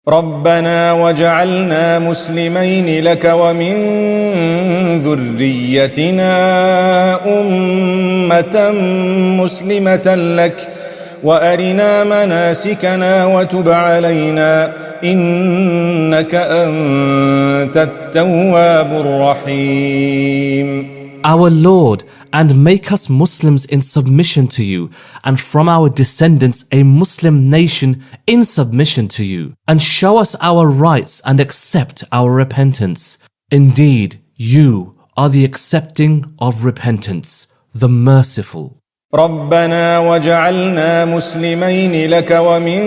ربنا واجعلنا مسلمين لك ومن ذريتنا أمة مسلمة لك وأرنا مناسكنا وتب علينا إنك أنت التواب الرحيم. Our Lord, and make us Muslims in submission to you, and from our descendants a Muslim nation in submission to you, and show us our rights and accept our repentance. Indeed, you are the accepting of repentance, the merciful. ربنا واجعلنا مسلمين لك ومن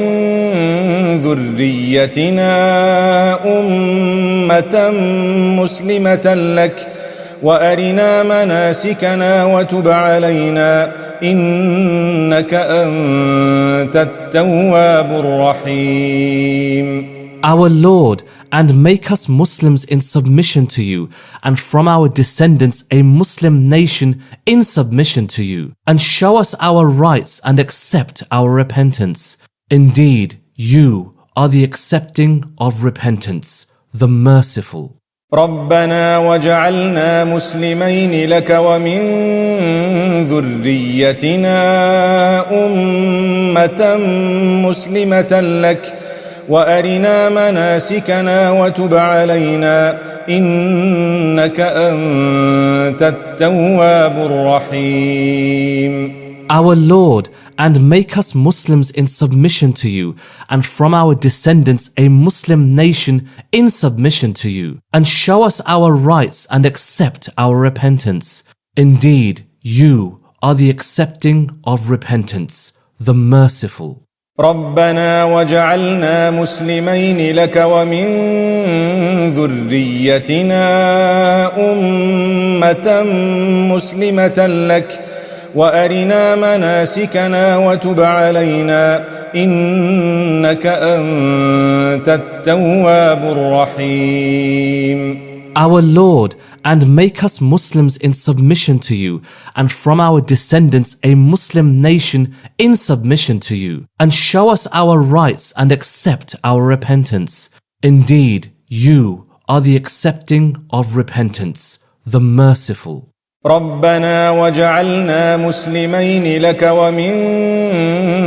ذريتنا أمة مسلمة لك وأرنا مناسكنا وتب علينا إنك أنت التواب الرحيم. Our Lord, and make us Muslims in submission to you, and from our descendants a Muslim nation in submission to you, and show us our rights and accept our repentance. Indeed, you are the accepting of repentance, the merciful. ربنا واجعلنا مسلمين لك ومن ذريتنا أمة مسلمة لك وأرنا مناسكنا وتب علينا إنك أنت التواب الرحيم. Our Lord, and make us Muslims in submission to you, and from our descendants a Muslim nation in submission to you, and show us our rights and accept our repentance. Indeed, you are the accepting of repentance, the merciful. ربنا واجعلنا مسلمين لك ومن ذريتنا أمة مسلمة لك وأرنا مناسكنا وتب علينا إنك أنت التواب الرحيم. Our Lord, and make us Muslims in submission to you, and from our descendants a Muslim nation in submission to you, and show us our rights and accept our repentance. Indeed, you are the accepting of repentance, the merciful. ربنا واجعلنا مسلمين لك ومن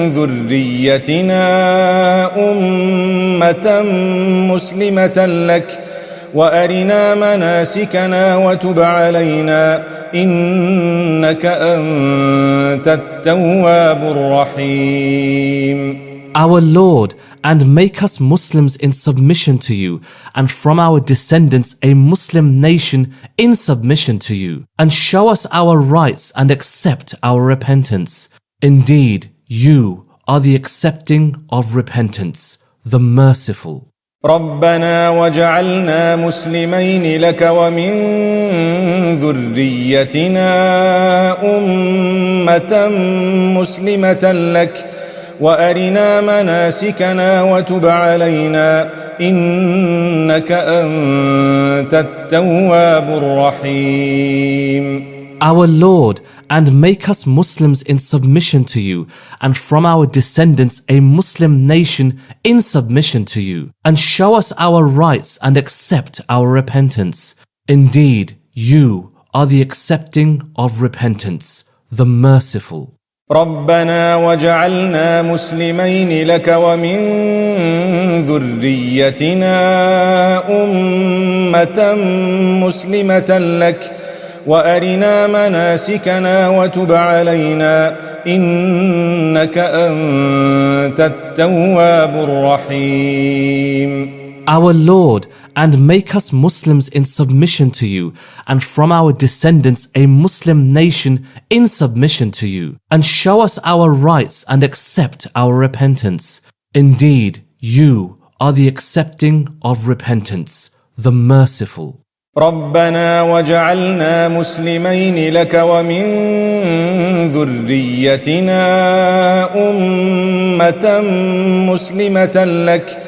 ذريتنا أمة مسلمة لك وأرنا مناسكنا وتب علينا إنك أنت التواب الرحيم. Our Lord, and make us Muslims in submission to you, and from our descendants a Muslim nation in submission to you, and show us our rights and accept our repentance. Indeed, you are the accepting of repentance, the merciful. ربنا واجعلنا مسلمين لك ومن ذريتنا أمة مسلمة لك وأرنا مناسكنا وتب علينا إنك أنت التواب الرحيم. Our Lord, and make us Muslims in submission to you, and from our descendants a Muslim nation in submission to you, and show us our rights and accept our repentance. Indeed, you are the accepting of repentance, the merciful. ربنا واجعلنا مسلمين لك ومن ذريتنا أمة مسلمة لك وأرنا مناسكنا وتب علينا إنك أنت التواب الرحيم. Our Lord, and make us Muslims in submission to you, and from our descendants a Muslim nation in submission to you, and show us our rights and accept our repentance. Indeed, you are the accepting of repentance, the merciful. ربنا واجعلنا مسلمين لك ومن ذريتنا أمة مسلمة لك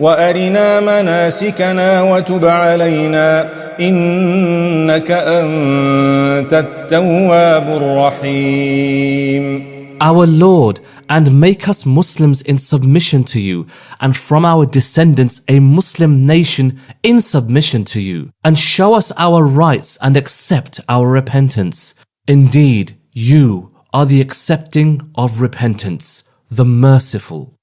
وأرنا مناسكنا وتب علينا إنك أنت التواب الرحيم. our Lord, and make us Muslims in submission to you, and from our descendants a Muslim nation in submission to you, and show us our rights and accept our repentance. Indeed, you are the accepting of repentance, the merciful.